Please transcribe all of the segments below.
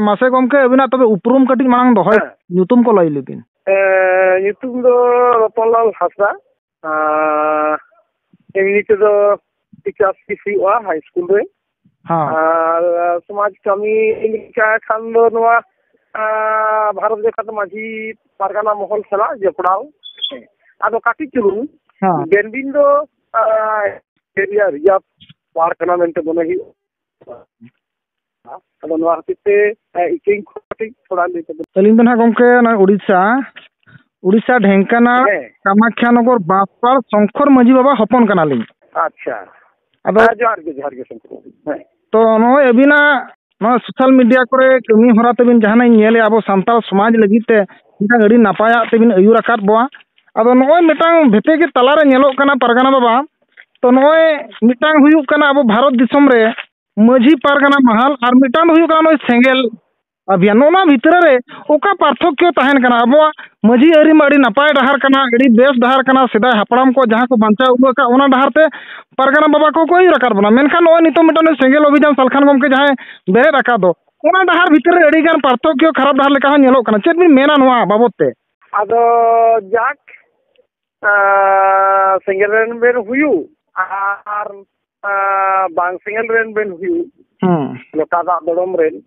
मासे गमके अबिना तबे उपरुम कटिज मांग दोहय ᱧᱩᱛᱩᱢ को लय लेबिन ᱧᱩᱛᱩᱢ ᱫᱚ ᱨᱚᱛᱚᱱᱞᱟᱞ ᱦᱟᱸᱥᱫᱟ एमनी तेदो टीचर्स की हुआ हाई स्कूल रे समाज कमी लिखा खान दो नवा भारत देखा माझी पारगाना महल सला जपड़ाव आदो काटी चुलू बेनबिन दो एरिया रिजर्व पार्क ना मेंटे बने ही आदो नवा हतिते इकिंग खोटी थोड़ा लेते अलिंग दना गमके ना उड़ीसा ढेंकानाल कामाख्या नगर बासपाड़ शंकर माझी बाबा हपन कनालिंग अच्छा अदो जोहार के शंकर तो नय अबिना नय सोशल मीडिया करे कमी हरा तबिन जहाना नेले आबो सांताल समाज लगिते मिटांग अडी नापाया तबिन अयुर आकाद बोआ अदो नय मिटांग भेते के तलारे नेलोक कना पारगाना बाबा तो नय मिटांग हुयुक कना आबो भारत दिसम रे माझी पारगाना महल और मिटांग हुयुक कना नय सेंगेल अभियान ओना भितर रे ओका पार्थक्य तहन कना आबो माझी अरी माडी नापाय डहार कना अडी बेस डहार कना सेदाय हापड़ाम को जहां को बांचा उका ओना डहार ते पारगाना बाबा को कोई रकार बना मेनखान ओय नितो मिटान सेंगेल अभियान सालखान गमके जहां बेरे रका दो ओना डहार भितर रे अडी गान पार्थक्य खराब डहार लेका नेलोक कना चेत बिन मेना नोआ बाबत ते आदो जाक सेंगेल रेन बेन हुयु आर बांग सेंगेल रेन बेन हुयु लोटा दा दड़म रेन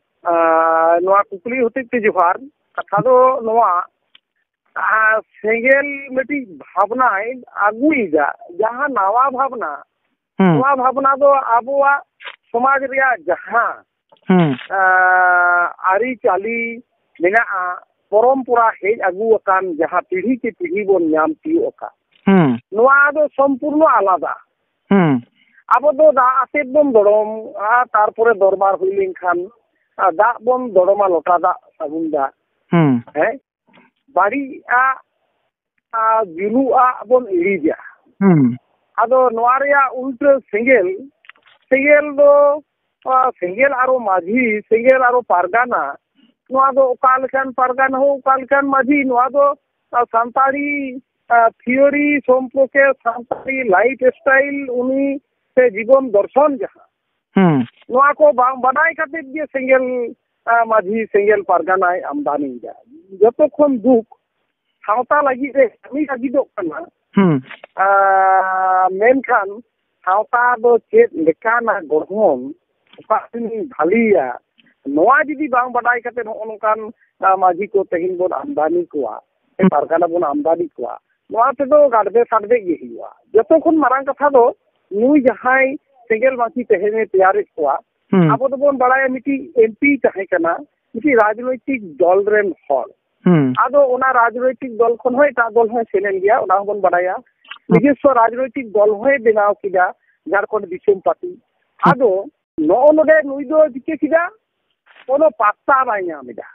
नोआ कुकली होते ते जोहार कथा दो नोआ सेंगेल मिटी भावना आगुईदा जहां नवा भावना दो आबुआ समाज रिया जहां आरी चाली मेना परंपरा हेज आगु अकान जहां पीढ़ी के पीढ़ी बोन नाम तियो का नोआ दो संपूर्ण आलादा आबो दो दा आते बोन दड़म तारपरे दरबार हुइलिन खान दा बोन दड़मा लोटा दा साबुन दा है बाड़ी जुलू बोन इड़ीजा आदो नवारिया उल्ट सेंगेल दो सेंगेल आरो माझी सेंगेल आरो पारगाना नवा दो ओकालकान पारगाना हो ओकालकान माझी नवा दो सांताड़ी थियोरी संपर्के सांताड़ी लाइफ स्टाइल उनी से जीवन दर्शन जहां नवा को बनाई खातिर जे सेंगेल माझी सेंगेल पारगाना आमदानी जा जतो खन दुख सावता लगी रे कमी लगी दो कना मेनखान सावता दो चेत लेकाना गढ़न ओकानी भालिया नवा जदी बांग बनाई खातिर नोनकान माझी को तहिन बोन आमदानी कोआ पारगाना बोन आमदानी कोआ नवा ते दो गाडबे साडबे गे हिवा जतो खन मारांग कथा दो नुई जहाई सेंगेल माची तहेने तैयार कोआ आबो दोबन बड़ाया मिटी एमपी तहे कना मिटी राजनैतिक दल रेन हल आदो ओना राजनैतिक दल खन होय ता दल होय सेनेन गया ओना होबन बड़ाया निजेस्व राजनैतिक दल होय बेनाव किदा झारखंड दिसुम पार्टी आदो नो नोडे नुई दो दिके किदा कोनो पात्ता बाय नामेदा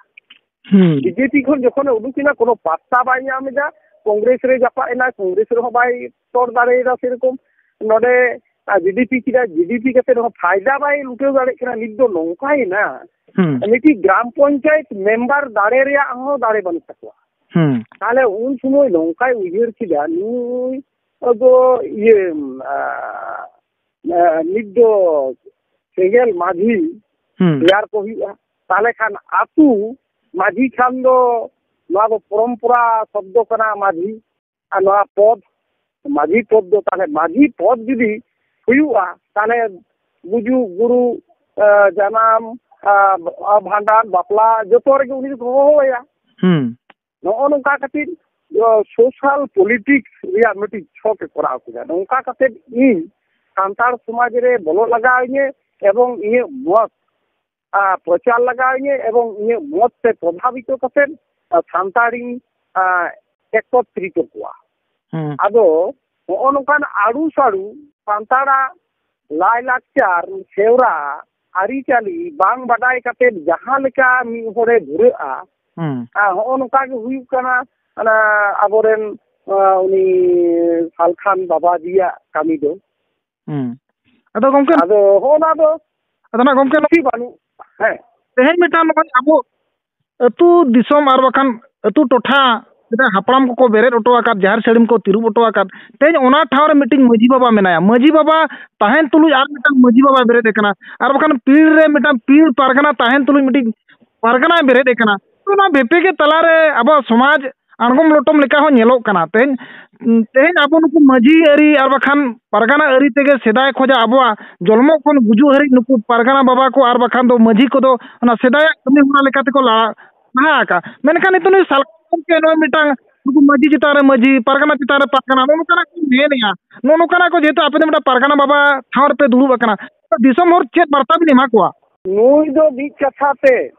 बीजेपी खन जखन उडुकिना कोनो पात्ता बाय नामेदा कांग्रेस रे जापा एना कांग्रेस रे बाय तोड़ दाड़ेदा सेरकम नोडे जीडीपी किदा जीडीपी कते नो फायदा बाय लुटे दाड़े कना निद दो नोंकाई ना मिटी ग्राम पंचायत मेंबर दाड़े रे हो दाड़े बन सकवा ताले उन समय नोंकाई उइर किदा नुई दो ये निद दो सेंगेल माझी यार को हुआ ताले खान आतु माझी खान दो नवा दो परंपरा शब्द कना माझी आ नवा पद माझी पद दो ताले माझी पद जुदी हुआ ताले बुजु गुरु जनाम भांडान बापला जो रे उनी को होया नो नोका खातिर सोशल पॉलिटिक्स रिया मिटी छोके करा कुदा नोका खातिर इन सांतार समाज रे बोलो लगाइए एवं ये मत प्रचार लगाइए एवं ये मत से प्रभावित करते सांतारी एकत्रित कोआ आदो नोकान आड़ू साड़ू सांतारा लाय लाचार सेवरा आरी चाली बांग बाडाय काते जहां लेका मी होरे धुरेआ हो नोका के हुई कना आबोरेन उनी सालखान बाबा दिया कामी दो अदो गमके अदो हो ना दो अदो ना गमके नथी बानु है तेहेन मिटान आबो अतु दिसोम आर बखान अतु टोठा हापड़ाम को बेरेद ओटो आकाद जहर सेड़िम को तिरुब ओटो आकाद तेज ओना ठाव रे मीटिंग मजी बाबा मेनाया मजी बाबा ताहेन तुलुज आर मिटान मजी बाबा बेरेद एकना आर बखान पीर रे मिटान पीर पारगाना ताहेन तुलुज मीटिंग ᱯᱟᱨᱜᱟᱱᱟᱭ ᱵᱮᱨᱮᱫ ᱠᱟᱱᱟ ᱚᱱᱟ ᱵᱮᱯᱮᱜᱮ ᱛᱟᱞᱟᱨᱮ ᱟᱵᱚ ᱥᱚᱢᱟᱡᱽ ᱟᱬᱜᱚᱢ ᱞᱚᱴᱚᱢ ᱞᱮᱠᱟ ᱦᱚᱸ ᱧᱮᱞᱚᱜ ᱠᱟᱱᱟ ᱛᱮᱦᱮᱧ ᱟᱵᱚ ᱱᱩᱠᱩ ᱢᱟᱹᱡᱷᱤ ᱟᱹᱨᱤ ᱟᱨ ᱵᱟᱠᱷᱟन ᱯᱟᱨᱜᱟᱱᱟ ᱟᱹᱨᱤ ᱛᱮᱜᱮ ᱥᱮᱫᱟᱭ ᱠᱷᱚᱡᱟᱜ ᱟᱵᱚᱣᱟᱜ ᱡᱚᱞᱢᱚ ᱠᱷᱚᱱ ᱜᱩᱡᱩᱜ ᱦᱟᱹᱨᱤᱡ ᱱᱩᱠᱩ ᱯᱟᱨᱜᱟᱱᱟ ᱵᱟᱵᱟ ᱠᱚ ᱟᱨ ᱵᱟᱠᱷᱟन ᱫᱚ ᱢᱟᱹᱡᱷᱤ ᱠᱚᱫᱚ ᱚᱱᱟ ᱥᱮᱫᱟᱭᱟᱜ ᱠᱟᱹᱢᱤ ᱦᱚᱨᱟ ᱞᱮᱠᱟ ᱛᱮᱠᱚ ᱞᱟᱦᱟ ᱟᱠᱟ ᱢᱮᱱᱠᱷᱟᱱ ᱱᱤᱛᱚᱜ ᱱᱩᱭ ᱥᱟᱞᱠᱷᱟ ᱜᱚᱢᱠᱮ ᱱᱚᱜᱼᱚᱭ ᱢᱤᱫᱴᱟᱝ ᱱᱩᱠᱩ ᱢᱟᱹᱡᱷᱤ ᱪᱮᱛᱟᱱ ᱨᱮ ᱢᱟᱹᱡᱷᱤ ᱯᱟᱨᱜᱟᱱᱟ ᱪᱮᱛᱟᱱ ᱨᱮ ᱯᱟᱨᱜᱟᱱᱟ ᱱᱚᱜᱼᱚ ᱱᱚᱝᱠᱟᱱᱟᱜ ᱠᱚ ᱢᱮᱱᱮᱜᱼᱟ ᱱᱚᱜᱼᱚ ᱱᱚᱝᱠᱟᱱᱟᱜ ᱠᱚ ᱡᱮᱦᱮᱛᱩ ᱟᱯᱮ ᱫᱚ ᱢᱤᱫᱴᱟᱝ ᱯᱟᱨᱜᱟᱱᱟ ᱵᱟᱵᱟ ᱴᱷᱟᱶ ᱨᱮᱯᱮ ᱫᱩᱲᱩᱵ ᱟᱠᱟᱱᱟ ᱫᱤᱥᱚᱢ ᱦᱚᱲ ᱪᱮᱫ ᱵᱟর্তা ᱵᱤᱱ ᱮᱢᱟ ᱠᱚᱣᱟ? ᱱᱩᱭ ᱫᱚ ᱢᱤᱫ ᱠᱟᱛᱷᱟᱛᱮ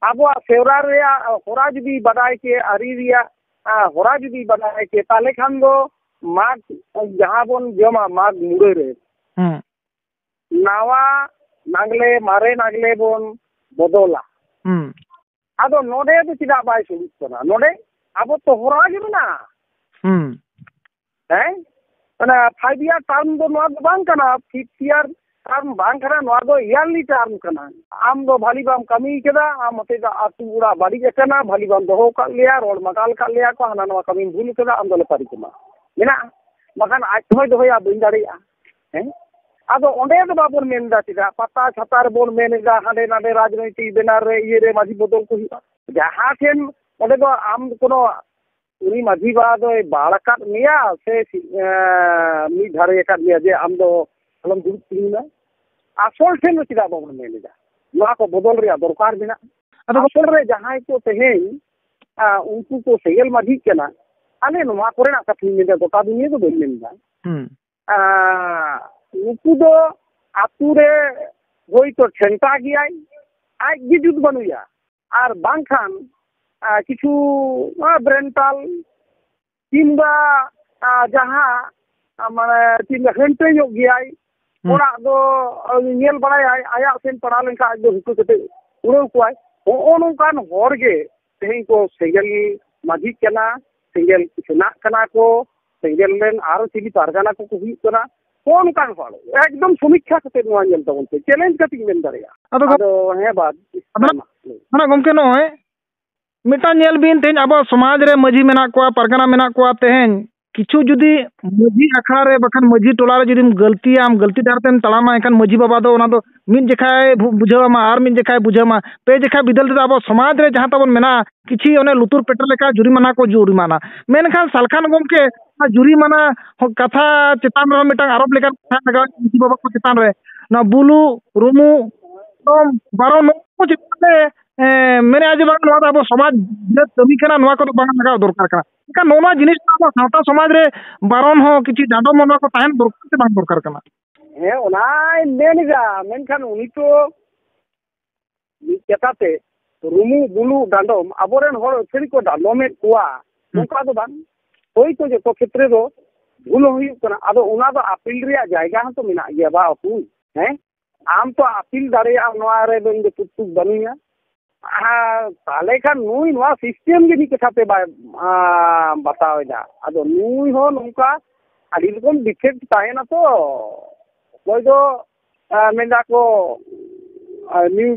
ᱟᱵᱚᱣᱟᱜ ᱥᱮᱣᱨᱟ ᱨᱮᱭᱟᱜ ᱦᱚᱨᱟ ᱡᱩᱫᱤ ᱵᱟᱰᱟᱭ ᱠᱮ ᱟᱹᱨᱤ ᱨᱮᱭᱟᱜ ᱦᱚᱨᱟ ᱡᱩᱫᱤ ᱵᱟᱰᱟᱭ ᱠᱮ ᱛᱟᱦᱞᱮ ᱠᱷᱟᱱ ᱫᱚ ᱢᱟᱜᱽ ᱡᱟᱦᱟᱸ ᱵᱚᱱ ᱡᱚᱢᱟ ᱢᱟᱜᱽ ᱢᱩᱲᱟᱹ ᱨᱮ ᱱᱟᱣᱟ ᱱᱟᱜᱽᱞᱮ ᱢᱟᱨᱮ ᱱᱟᱜᱽᱞᱮ ᱵᱚn ᱵᱚᱫᱚᱞᱟ ᱟᱫᱚ ᱱᱚᱰᱮ ᱫᱚ ᱪᱮᱫᱟᱜ ᱵᱟᱭ ᱥᱩᱨᱩᱜ ᱠᱟᱱᱟ ᱱᱚᱰᱮ ᱟᱵᱚ ᱛᱚ ᱦᱚᱨᱟ ᱜᱮ ᱢᱮᱱᱟᱜᱼᱟ ᱦᱮᱸ ᱚᱱᱟ 5 year টার্ম ᱫᱚ ᱱᱚᱣᱟ ᱫᱚ ᱵᱟᱝ ᱠᱟᱱᱟ 5th year টার্ম ᱵᱟᱝ ᱠᱟᱱᱟ ᱱᱚᱣᱟ ᱫᱚ ইয়ারলি টার্ম ᱠᱟᱱᱟ ᱟᱢ ᱫᱚ ᱵᱷᱟᱞᱤ ᱵᱟᱢ ᱠᱟᱹᱢᱤ ᱠᱮᱫᱟ ᱟᱢ ᱦᱚᱛᱮ ᱫᱚ ᱟᱹᱛᱩ ᱚᱲᱟᱜ ᱵᱟᱹᱲᱤᱡ ᱟᱠᱟᱱᱟ ᱵᱷᱟᱞᱤ ᱵᱟᱢ ᱫᱚᱦᱚ ᱠᱟᱜ ᱞᱮᱭᱟ ᱨᱚᱲ ᱢᱟᱜᱟᱞ ᱠᱟᱜ ᱞᱮᱭᱟ ᱠᱚ ᱦᱟᱱᱟ ᱱᱚᱣᱟ ᱠᱟᱹᱢᱤᱢ ᱵᱷᱩᱞ ᱠᱮᱫᱟ ᱟᱢ ᱫᱚᱞᱮ ᱯᱟᱹᱨᱤ ᱠᱟᱢᱟ ᱢᱮᱱᱟᱜᱼᱟ ᱵᱟᱠᱷᱟᱱ ᱟᱡ ᱦᱚᱸᱭ ᱫᱚᱦᱚᱭᱟ ᱵᱟᱹᱧ ᱫᱟᱲᱮᱭᱟᱜᱼᱟ ᱦᱮᱸ ᱟᱫᱚ ᱚᱸᱰᱮ ᱫᱚ ᱵᱟᱵᱚᱱ ᱢᱮᱱᱫᱟ ᱪᱮᱫᱟᱜ ᱯᱟᱛᱟ ᱪᱷᱟᱛᱟ ᱨᱮᱵᱚᱱ ᱢᱮᱱᱮᱫᱟ ᱦᱟᱸᱰᱮ ᱱᱟᱰᱮ ᱨᱟᱡᱽᱱᱳᱭᱛᱤᱠ ᱵᱮᱱᱟᱨ ᱨᱮ ᱤᱭᱟᱹᱨᱮ ᱢᱟᱹᱡᱷᱤ ᱵᱚᱫᱚᱞ ᱠᱚ ᱦᱩᱭᱩᱜᱼᱟ ᱡᱟᱦᱟᱸ ᱴᱷᱮᱱ ᱚᱸᱰे ᱫᱚ ᱟᱢ ᱠᱳᱱᱳ उनी माझी बा दो बाड़ काट मिया से मी धारे काट मिया जे आम दो अलम दुरुप तिंगना आसल ठेन चिदा बाबन मेनेदा नोआ को बदल रे दरकार बिना आसल रे जहां को तेहेन उनको को सेगल माझी केना आले नोआ कोरेना कथि मेदा गोटा दुनिया दो बन मेनदा उनको दो आतु रे होई तो छेंटा गियाई आज गी जुद बनुया आर बांखान किछु ब्रेंटाल किंबा जहां माने किंबा हेंटे ᱧᱚᱜ ᱜᱮᱭᱟᱭ ᱚᱲᱟᱜ ᱫᱚ ᱧᱮᱞ ᱵᱟᱲᱟᱭᱟᱭ ᱟᱭᱟᱜ ᱥᱮᱱ ᱯᱟᱲᱟᱣ ᱞᱮᱱᱠᱷᱟᱱ ᱟᱡ ᱫᱚ ᱦᱩᱠᱩ ᱠᱟᱛᱮ ᱩᱲᱟᱹᱣ ᱠᱚᱣᱟᱭ ᱦᱚᱸᱜᱼᱚ ᱱᱚᱝᱠᱟᱱ ᱦᱚᱲ ᱜᱮ ᱛᱮᱦᱮᱧ ᱠᱚ ᱥᱮᱸᱜᱮᱞ ᱢᱟᱹᱡᱷᱤ ᱠᱟᱱᱟ ᱥᱮᱸᱜᱮᱞ ᱥᱮᱱᱟᱜ ᱠᱟᱱᱟ ᱠᱚ ᱥᱮᱸᱜᱮᱞ ᱨᱮᱱ ᱟᱨᱚ ᱪᱤᱞᱤ ᱯᱟᱨᱜᱟᱱᱟ ᱠᱚ ᱦᱩᱭᱩᱜ ᱠᱟᱱᱟ ᱦᱚᱸᱜᱼᱚ ᱱᱚᱝᱠᱟᱱ ᱦᱚᱲ ᱮᱠᱫᱚᱢ ᱥᱚᱢᱤᱠᱠᱷᱟ ᱠᱟᱛᱮ ᱱᱚᱣᱟ ᱧᱮᱞ ᱛᱟᱵᱚᱱ ᱯᱮ ᱪᱮᱞᱮᱧᱡ ᱠᱟᱛᱮᱧ ᱢᱮᱱ ᱫᱟᱲᱮᱭᱟᱜᱼᱟ ᱟᱫᱚ ᱦᱮᱸ ᱵᱟᱫ ᱚᱱᱟ ᱜᱚᱢᱠᱮ ᱱᱚᱜᱼᱚᱭ मिटान नेल बिन तेज अब समाज रे मजी मेना को परगना मेना को तेहेन किछु जुदी मजी अखड़ा रे बखान मजी टोला रे जुदी गलती डारतेम तड़ामा एखान मजी बाबा दो ओना दो मिन जेखाय बुझामा आर मिन जेखाय बुझामा पे जेखाय बिदल रे अब समाज रे जहां तबन मेना किछि ओने लुतुर पेटर लेका जुरिमाना को जुरिमाना मेनखान सालखान गमके जुरिमाना कथा चेतान रे मिटान आरोप लेका लगा मजी बाबा को चेतान रे ना बुलु रुमु तम बारो नो को चिताने मेरे आज बाग नवा अब समाज कमी करना नवा को बाग लगा दरकार करना इनका नोना जिनिस अब सावता समाज रे बारन हो किछि डांडो मनवा को ताहन दरकार से बाग दरकार करना हे ओनाय मेनगा मेनखान उनी तो केताते रुमु बुलु डांडो अबोरेन होर छेरी को डांडो में कुआ नोका दो बान होई तो जो क्षेत्र दो भूल हुई कना आदो उना दो अपील रिया जायगा तो मिना गया बा अपू हैं आम तो अपील दाड़े आ नवा रे दो इंदे पुतुक बनिया ताले खान नुई नवा सिस्टम के भी कथा पे बतावेदा आदो नुई हो नोका आदि रकम डिफेक्ट ताहेना तो कोई दो मेंदा को न्यू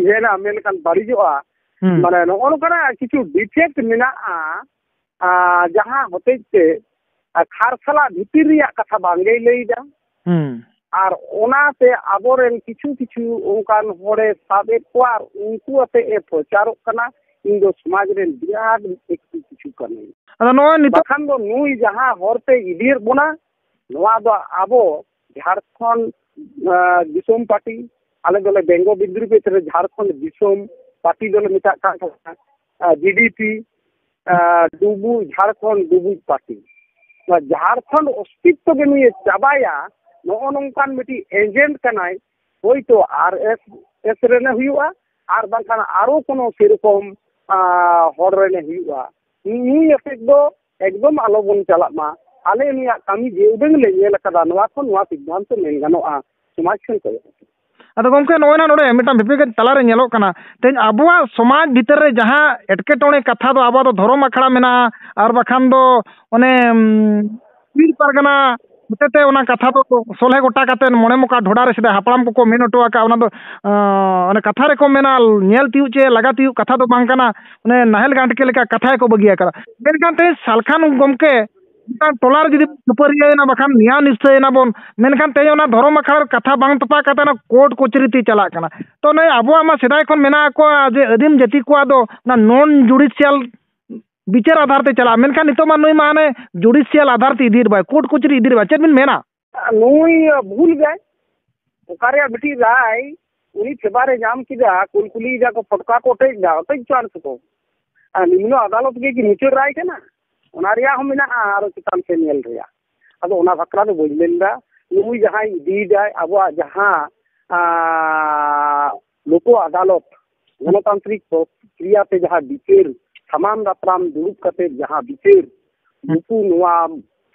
हेना मेलकान बाड़ीजोआ माने नो नोकरा किछु डिफेक्ट मेना जहां होते ते खारसला भितिर रिया कथा बांगे लईदा और ओना से आबोरेन किछु किछु उनकान होरे साबे क्वार उनको अते ए प्रचार कना इन दो समाज रे बिराट एक किछु कने अदा नो नितो बखान दो नुई जहां होरते इदिर बोना नोआ दो आबो झारखंड दिसोम पार्टी आले दोले बेंगो बिद्रुपे रे झारखंड दिसोम पार्टी दोले मिता का जीडीपी डुबु झारखंड डुबु पार्टी झारखंड अस्तित्व के नुई चाबाया नो नोंकान मिटी एजेंट कनाय होय तो आरएसएस रेने हुआ आर बांखान आरो कोनो सेरकम हर रेने हुआ नुई एफेक्ट दो एकदम आलो बन चला मा आले निया कामी जेउदंग ले नेल कदा नवा को नवा सिद्धांत मेन गानोआ समाज खन को अदा गमके नोना नोडे मिटा भिपे तलारे नेलो कना तेन आबुआ समाज भीतर रे जहां एटकेटोणे कथा दो आबा दो धर्म अखड़ा मेना आर बखान दो ओने पीर परगना होते ओना कथा तो सोलहे गोटा काते मोने मोका ढोडा रे सिदा हापड़ाम को मेन ओटो का ओना दो ओने कथा रे को मेना नेल तिउ चे लगा तिउ कथा दो बांग कना ओने नाहेल गांठ के लेका कथा को बगिया करा मेनखान ते सालखान गमके टोलार जुदी सुपारियना बखान निया निश्चयना बोन मेनखान तेज ओना धर्म आखड़ा कथा बांग तपा कता कोर्ट कचेरी ती चला कना तो नै आबो मा सेदाय खन मेना को जे आदिम जाति को दो ना नॉन जुडिशियल विचार आधार ते चला मेनखान नितो मा नुई माने जुडिशियल आधार ते इदीर बाय कोर्ट कचेरी इदीर बाय चेद बिन मेना नुई भूल गए ओकारे बेटी राय उनी फेबारे जाम किदा कुलकुली जा को फटका को टेक दा तई चांस को निम्न अदालत के की मुचाद राय कना ओना रिया हम मेना आरो चितान से नेल रिया अदो ओना भकरा दो बुझलेंदा नुई जहां इदी जाय अबो जहां लोको अदालत गणतांत्रिक प्रक्रिया पे जहां बिचेर समान दापराम दुरुप कते जहां बिचेर नुकु नोआ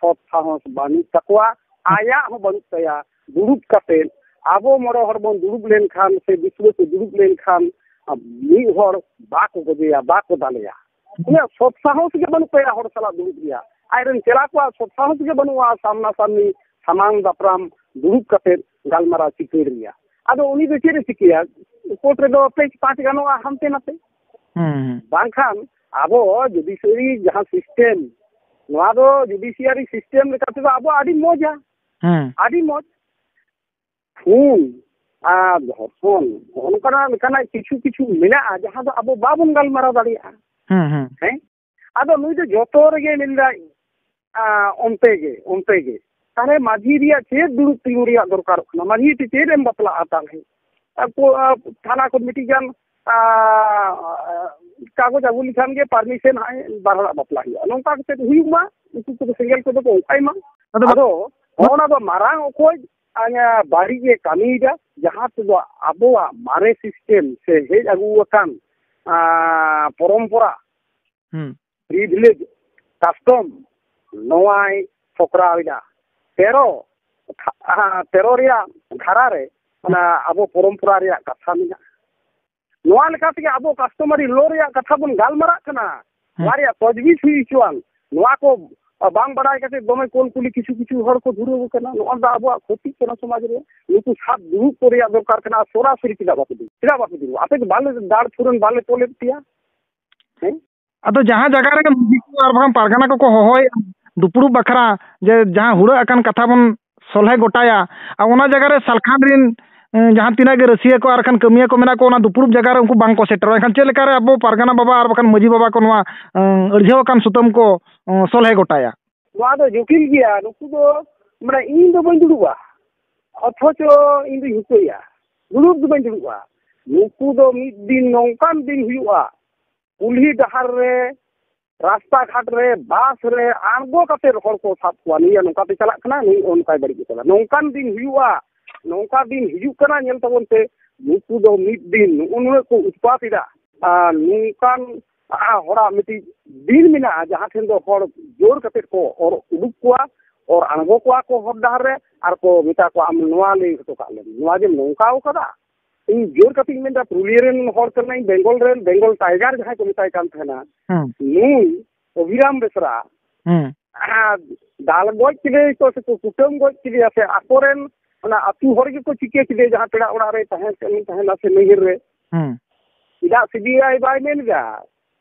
सत साहस बानी तकवा आया हो बनुक तया दुरुप कते आबो मरो हर बन दुरुप लेन खान से विश्व को दुरुप लेन खान मी हर बाको गदेया बाको दालेया उन्हें सत साहस के बनुक तया हर सला दुरुप दिया आयरन चला को सत साहस के बनुआ सामना सामनी समान दापराम दुरुप कते गालमारा चिकेर रिया अदो उनी दो चेरे चिकिया कोर्ट रे दो पेज 5 गानोआ हमते नाते बांखान आबो जुडिशियरी जहां सिस्टम नोआ दो जुडिशियरी सिस्टम लेकाते आबो आडी मोजा आडी मोज खून धर्षण ओनकाना लेकाना किछु किछु मेना जहां दो आबो बाबन गालमारा दाड़िया हैं आदो नुई दो जतो रेगे मिलदा ओनते गे तारे माझी रिया चेद दुरुप तिंगु रिया दरकार खना माझी ती चेद एम बतला आता है को थाना को मिटी जान कागज अगु लिखान के परमिशन है बारला बतला हिया नोंका के हुईमा उकु को सिंगल को दो आइमा अदो ओना दो मारांग ओको आया बाड़ी के कामीदा जहां तो आबोआ मारे सिस्टम से हेज अगु अकान परंपरा प्रिविलेज कस्टम नोआई फोकराविदा तेरो रिया धारा रे अब परंपरा रिया कथा मिना नोआ लेकाते अब कस्टमरी लो रिया कथा बन गालमारा कना मारिया तजवीज हुई चुआन नोआ को बांग बड़ाई कते दोमे कोलकुली किछु किछु हर को धुरु कना नोआ दा अब खोटी कना समाज रे नुकु साथ दुरु को रिया दरकार कना सोरा सरी किदा बापु दु आपे बाले दाड़ फुरन बाले तोले पिया हैं अदो जहां जगह रे मुजी को और भाम पारगाना को होय दुपुरु बखरा जे जहां हुड़ा अकन कथा बन सोलहे गोटाया आ ओना जगह रे सालखान रिन जहां तिना के रसिया को आरखान कमिया को मेना को ओना दुपुरु जगह रे उनको बांग को सेटर एखान चे लेका रे अब पारगाना बाबा और बखन मजी बाबा को नवा अरझेव कान सुतम को सोलहे गोटाया नोआ दो जुकिल गया नुकु दो माने इन दो बन दुडुवा अथचो इन दो हुकैया दुरुप दो बन दुडुवा नुकु दो मिद दिन नौकान दिन हुआ कुल्ही डहार रे रास्ता घाट रे बास रे आंगो कते हर को साब को निया नौका पे चला कना नहीं ओनका बड़ी के चला नौकान दिन हुआ नौका दिन हिजु कना नेल तबन से नुकु दो मिद दिन उनवे को उत्पादिदा नौकान हरा मिटी दिन मिना जहां ठेन दो हर जोर कते को और उडुक कोआ और आंगो को हर डहार रे आर को मिता को आम नोआ ले तो का ले नोआ जे नौका कदा इन जोर कते मेंदा पुरुलियरन हर करना बेंगल टाइगर जहां को मिताय कान थेना नुई अभिराम बेसरा दाल गोज किले तो से कुटम गोज किले से आकोरेन ओना अतु हर के को चिके किले जहां पेड़ा ओड़ा रे तहना से नहिर रे इदा सीबीआई बाय मेनगा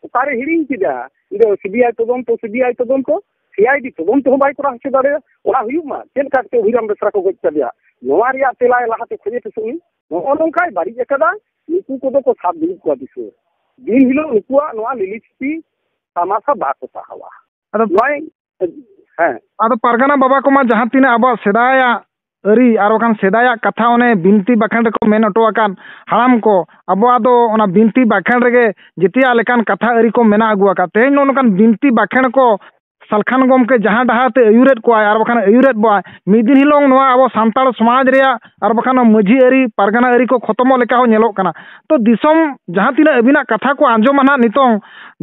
उतारे हिरिंग किदा इदो सीबीआई तदम तो सीआईडी तदम तो बाय करा हसे दारे ओना हुयुमा चेन काटे अभिराम बेसरा को गोज चलिया नोआ रिया तेलाय लाहाते खोजे ते सुनी नो नोंकाय बाड़ी एकदा नुकु को को साब दिन को दिसो दिन हिलो नुकुआ नोआ लिलिचपी तमाशा बाको साहवा अदो नोय हैं अदो पारगाना बाबा को मा जहां तिना अब सेदाया अरी और बखान सेदाया कथा ओने बिनती बाखान रे को मेन अटो आकान हाराम को अब आदो ओना बिनती बाखान रे जितिया लेकान कथा अरी को मेना अगुआ का तेन नोनकान बिनती बाखान को सालखान गमके जहां डहाते अयुरेट को आर बखान अयुरेट बो मिद दिन हिलोंग नोआ अब सांताल समाज रे और बखान मझी अरी पारगाना अरी को खत्म लेका हो नेलोक कना तो दिसम जहां तिना अबिना कथा को आंजोम ना नितों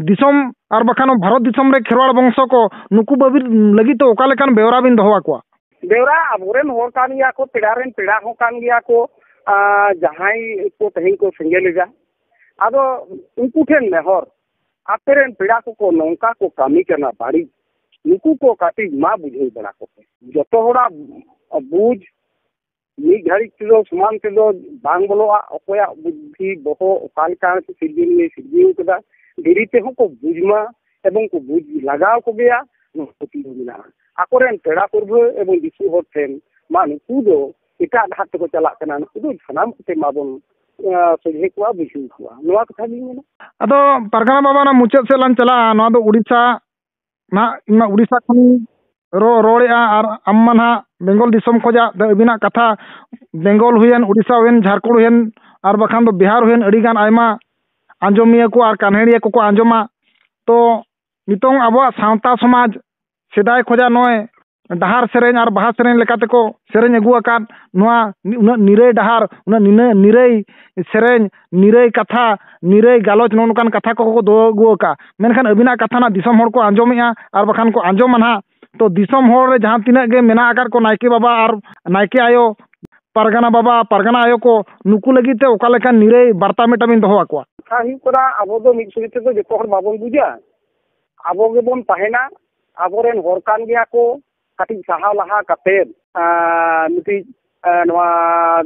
दिसम और बखान भारत दिसम रे खेरवाड़ वंश को नुकु बाबी लगी तो ओका लेकान बेवरा बिन दोहवा को बेवरा अबोरेन होर कान गया को पेड़ारेन पेड़ा हो कान गया को जहां को तहिन को संगे जा आदो उनको ठेन नेहर आपेरेन पेड़ा को नौका को कामी करना बाड़ी नुकु को काटी मा बुझे बड़ा को जतो होड़ा बुझ मी घड़ी किलो समान किलो बांग बोलोआ अकोया बुद्धि बहो ओकाल का सिद्धिन में सिद्धि कदा देरी ते हो को बुझमा एवं को बुझ लगाव को गया ᱯᱟᱹᱛᱭᱟᱹᱣ ᱢᱮᱱᱟᱜᱼᱟ ᱟᱠᱚᱨᱮᱱ ᱯᱮᱲᱟ ᱯᱩᱨᱵᱷᱟᱹ ᱮᱵᱚᱝ ᱫᱤᱥᱩ ᱦᱚᱲ ᱴᱷᱮᱱ ᱢᱟ ᱱᱩᱠᱩ ᱫᱚ ᱮᱴᱟᱜ ᱰᱟᱦᱟᱨ ᱛᱮᱠᱚ ᱪᱟᱞᱟᱜ ᱠᱟᱱᱟ ᱱᱩᱠᱩ ᱫᱚ ᱥᱟᱱᱟᱢ ᱠᱚᱛᱮ ᱢᱟᱵᱚᱱ ᱥᱚᱡᱷᱮ ᱠᱚᱣᱟ ᱵᱩᱡᱷᱟᱹᱣ ᱠᱚᱣᱟ ᱱᱚᱣᱟ ᱠᱟᱛᱷᱟ ᱜᱤᱧ ᱢᱮᱱᱟ ᱟᱫᱚ ᱯᱟᱨᱜᱟᱱᱟ ᱵᱟᱵᱟ ᱚᱱᱟ ᱢᱩᱪᱟᱹᱫ ᱥᱮᱫ ᱞᱟᱝ ᱪᱟᱞᱟᱜᱼᱟ ᱱᱚᱣᱟ ᱫᱚ ᱩᱲᱤᱥᱥᱟ ᱱᱟᱦᱟᱜ ᱤᱧ ᱢᱟ ᱩᱲᱤᱥᱥᱟ ᱠᱷᱚᱱ ᱨᱚᱲᱮᱜᱼᱟ ᱟᱨ ᱟᱢ ᱢᱟ ᱱᱟᱦᱟᱜ ᱵᱮᱝᱜᱚᱞ ᱫᱤᱥᱚᱢ ᱠᱷᱚᱡᱟᱜ ᱟᱹᱵᱤᱱᱟᱜ ᱠᱟᱛᱷᱟ ᱵᱮᱝᱜᱚᱞ ᱦᱩᱭᱮᱱ ᱩᱲᱤᱥᱥᱟ ᱦᱩᱭᱮᱱ ᱡᱷᱟᱲᱠᱷᱚᱸᱰ ᱦᱩᱭᱮᱱ ᱟᱨ ᱵᱟᱠᱷᱟᱱ ᱫᱚ ᱵᱤᱦᱟᱨ ᱦᱩᱭᱮᱱ ᱟᱹᱰᱤᱜᱟᱱ ᱟᱭᱢᱟ ᱟᱸᱡᱚᱢᱤᱭᱟᱹ ᱠᱚ ᱟᱨ ᱠᱟᱱᱦᱮᱲᱤᱭᱟᱹ ᱠᱚᱠᱚ ᱟᱸᱡᱚᱢᱟ ᱛᱚ ᱱᱤᱛᱚᱝ ᱟᱵᱚᱣᱟᱜ ᱥᱟᱶᱛᱟ ᱥᱚᱢᱟᱡᱽ ᱥᱮᱫᱟᱭ ᱠᱷᱚᱡᱟᱜ ᱱᱚᱜᱼᱚᱭ ᱰᱟᱦᱟᱨ ᱥᱮᱨᱮᱧ ᱟᱨ ᱵᱟᱦᱟ ᱥᱮᱨᱮᱧ ᱞᱮᱠᱟᱛᱮᱠᱚ ᱥᱮᱨᱮᱧ ᱟᱹᱜᱩ ᱟᱠᱟᱫ ᱱᱚᱣᱟ ᱩᱱᱟᱹᱜ ᱱᱤᱨᱟᱹᱭ ᱰᱟᱦᱟर ᱩᱱᱟᱹᱜ ᱱᱤᱨᱟᱹᱭ ᱥᱮᱨᱮᱧ ᱱᱤᱨᱟᱹᱭ ᱠᱟᱛᱷᱟ ᱱᱤᱨᱟᱹᱭ ᱜᱟᱞᱚᱪ ᱱᱚᱜᱼᱚ ᱱᱚᱝᱠᱟᱱ ᱠᱟᱛᱷᱟ ᱠᱚᱠᱚ ᱫᱚᱦᱚ ᱟᱹᱜᱩ ᱟᱠᱟᱫ ᱢᱮᱱᱠᱷᱟᱱ ᱟᱹᱵᱤᱱᱟᱜ ᱠᱟᱛᱷᱟ ᱱᱟᱜ ᱫᱤᱥᱚᱢ ᱦᱚᱲ ᱠᱚ ᱟᱸᱡᱚᱢᱮᱜᱼᱟ ᱟᱨ ᱵᱟᱠᱷᱟᱱ ᱠᱚ ᱟᱸᱡᱚᱢᱟ ᱱᱟᱦᱟᱜ ᱛᱚ ᱫᱤᱥᱚᱢ ᱦᱚᱲ ᱨᱮ ᱡᱟᱦᱟᱸ ᱛᱤᱱᱟᱹᱜ ᱜᱮ ᱢᱮᱱᱟᱜ ᱟᱠᱟᱫ ᱠᱚ ᱱᱟᱭᱠᱮ ᱵᱟᱵᱟ ᱟᱨ ᱱᱟᱭᱠᱮ ᱟᱭᱳ ᱯᱟᱨᱜᱟᱱᱟ ᱵᱟᱵᱟ ᱯᱟᱨᱜᱟᱱᱟ ᱟᱭᱳ ko ᱱᱩᱠᱩ ᱞᱟᱹᱜᱤᱫ te ᱚᱠᱟ ᱞᱮᱠᱟᱱ ᱱᱤᱨᱟᱹᱭ ᱵᱟᱨᱛᱟ ᱢᱤᱫᱴᱟᱝ ᱵᱤᱱ ᱫᱚᱦᱚ ᱟᱠᱚᱣᱟ ᱠᱟᱛᱷᱟ ᱦᱩᱭᱩᱜ ᱠᱟᱱᱟ ᱟᱵᱚ ᱫᱚ ᱢᱤᱫ ᱥᱚᱸᱜᱮ ᱛᱮᱫᱚ ᱡᱚᱛᱚ ᱦᱚᱲ ᱵᱟᱵᱚᱱ ᱵᱩᱡᱟ ᱟᱵᱚ ᱜᱮᱵᱚᱱ ᱛᱟᱦᱮᱱᱟ ᱟᱵᱚᱨᱮᱱ ᱦᱚᱲ ᱠᱟᱱ ᱜᱮᱭᱟ ko ᱠᱟᱹᱴᱤᱡ ᱥᱟᱦᱟᱣ ᱞᱟᱦᱟ ᱠᱟᱛᱮᱫ ᱢᱤᱫᱴᱤᱡ ᱱᱚᱣᱟ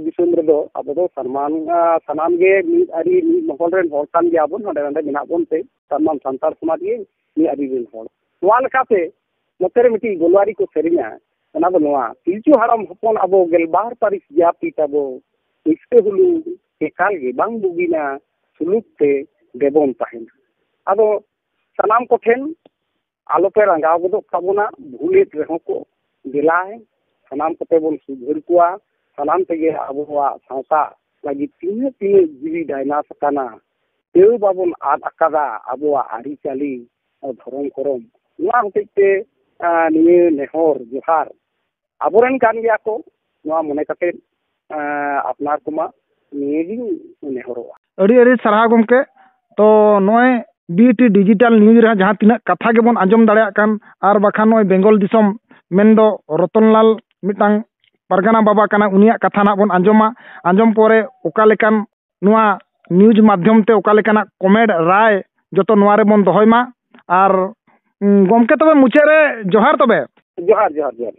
ᱫᱤᱥᱚᱢ ᱨᱮᱫᱚ ᱟᱵᱚ ᱫᱚ ᱥᱟᱱᱟᱢ ᱜᱮ ᱢᱤᱫ ᱟᱹᱨᱤ ᱢᱤᱫ ᱢᱚᱦᱚᱞ ᱨᱮᱱ ᱦᱚᱲ ᱠᱟᱱ ᱜᱮᱭᱟᱵᱚᱱ ᱱᱚᱰᱮ ᱢᱮᱱᱟᱜ ᱵᱚᱱ ᱛᱮ ᱥᱟᱱᱟᱢ ᱥᱟᱱᱛᱟᱲ ᱥᱚᱢᱟᱡᱽ ᱜᱮ ᱢᱤᱫ ᱟᱹᱨᱤ ᱨᱮᱱ ᱦᱚᱲ ᱱᱚᱣᱟ ᱞᱮᱠᱟᱛᱮ ᱱᱚᱛᱮ ᱨᱮ ᱢᱤᱫᱴᱤᱡ ᱜᱳᱞᱣᱟᱨᱤ ᱠᱚ ᱥᱮᱨᱮᱧᱟ ᱚᱱᱟ ᱫᱚ ᱱᱚᱣᱟ ᱯᱤᱞᱪᱩ ᱦᱟᱲᱟᱢ ᱦᱚᱯᱚᱱ ᱟᱵᱚ ᱜᱮᱞᱵᱟᱨ ᱯᱟᱹᱨᱤᱥ ᱡᱟᱹᱛᱤ ᱛᱟᱵᱚ ᱤᱥᱠᱟᱹ ᱦᱩᱞᱩᱝ ᱮᱠᱟᱞ ᱜᱮ ᱵᱟᱝ ᱵᱩᱜᱤᱱᱟ ᱥᱩᱞᱩᱠ ᱛᱮ ᱫᱮᱵᱚᱱ ᱛᱟᱦᱮᱱᱟ ᱟᱫᱚ ᱥᱟᱱᱟᱢ ᱠᱚᱴᱷᱮᱱ ᱟᱞᱚᱯᱮ ᱨᱟᱸᱜᱟᱣ ᱜᱚᱫᱚᱜ ᱛᱟᱵᱚᱱᱟ ᱵᱷᱩᱞᱮᱫ ᱨᱮᱦᱚᱸ ᱠᱚ ᱫᱮᱞᱟᱭ ᱥᱟᱱᱟᱢ ᱠᱚᱛᱮ ᱵᱚᱱ ᱥᱩᱫᱷᱟᱹᱨ ᱠᱚᱣᱟ ᱥᱟᱱᱟᱢ ᱛᱮᱜᱮ ᱟᱵᱚᱣᱟᱜ ᱥᱟᱶᱛᱟ ᱞᱟᱹᱜᱤᱫ ᱛᱤᱱᱟᱹᱜ ᱡᱤᱣᱤ ᱰᱟᱭᱱᱟᱥ ᱟᱠᱟᱱᱟ ᱛᱟᱹᱣ ᱵᱟᱵᱚᱱ ᱟᱫ ᱟᱠᱟᱫᱟ ᱟᱵᱚᱣᱟᱜ ᱟᱹᱨᱤᱪᱟᱹᱞᱤ ᱫᱷᱚᱨᱚᱢ ᱠᱚᱨᱚᱢ ᱱᱚᱣᱟ ᱦᱚᱛᱮᱡ ᱛᱮ ᱱᱤᱭᱟᱹ ᱱᱮᱦᱚᱨ ᱡᱚᱦᱟᱨ ᱟᱵᱚᱨᱮᱱ ᱠᱟᱱ ᱜᱮᱭᱟ ᱠᱚ ᱱᱚᱣᱟ ᱢᱚᱱᱮ ᱠᱟᱛᱮᱫ ᱟᱯᱱᱟᱨ ᱠᱚᱢᱟ ᱱᱤᱭᱟᱹᱜᱤᱧ ᱱᱮᱦᱚᱨᱚᱜᱼᱟ ᱟᱹᱰᱤ ᱟᱹᱰᱤ ᱥᱟᱨᱦᱟᱣ ᱜᱚᱢᱠᱮ ᱛᱚ ᱱᱚᱜᱼᱚᱭ ᱵᱤᱴᱤ ᱰᱤᱡᱤᱴᱟᱞ ᱱᱤᱭᱩᱡᱽ ᱨᱮ ᱡᱟᱦᱟᱸ ᱛᱤᱱᱟᱹᱜ ᱠᱟᱛᱷᱟ ᱜᱮᱵᱚᱱ ᱟᱸᱡᱚᱢ ᱫᱟᱲᱮᱭᱟᱜ ᱠᱟᱱ ᱟᱨ ᱵᱟᱠᱷᱟन ᱱᱚᱜᱼᱚᱭ ᱵᱮᱝᱜᱚᱞ ᱫᱤᱥᱚᱢ ᱢᱮᱱᱫᱚ ᱨᱚᱛᱚᱱᱞᱟᱞ ᱢᱤᱫᱴᱟᱝ ᱯᱟᱨᱜᱟᱱᱟ ᱵᱟᱵᱟ ᱠᱟᱱᱟ ᱩᱱᱤᱭᱟᱜ ᱠᱟᱛᱷᱟ ᱱᱟᱜ ᱵᱚᱱ ᱟᱸᱡᱚᱢᱟ ᱟᱸᱡᱚᱢ ᱯᱚᱨᱮ ᱚᱠᱟ ᱞᱮᱠᱟᱱ ᱱᱚᱣᱟ ᱱᱤᱭᱩᱡᱽ ᱢᱟᱫᱽᱫᱷᱚᱢ te ᱚᱠᱟ ᱞᱮᱠᱟᱱᱟᱜ ᱠᱚᱢᱮন্ট ᱨᱟᱭ ᱡᱚᱛᱚ ᱱᱚᱣᱟ ᱨᱮᱵᱚᱱ ᱫᱚᱦᱚᱭ ᱢᱟ ᱟᱨ ᱜᱚᱢᱠᱮ ᱛᱚᱵᱮ ᱢᱩᱪᱟᱹᱫ ᱨᱮ ᱡᱚᱦᱟᱨ ᱛᱚᱵᱮ ᱡᱚᱦᱟᱨ ᱡᱚᱦᱟᱨ ᱡᱚᱦᱟᱨ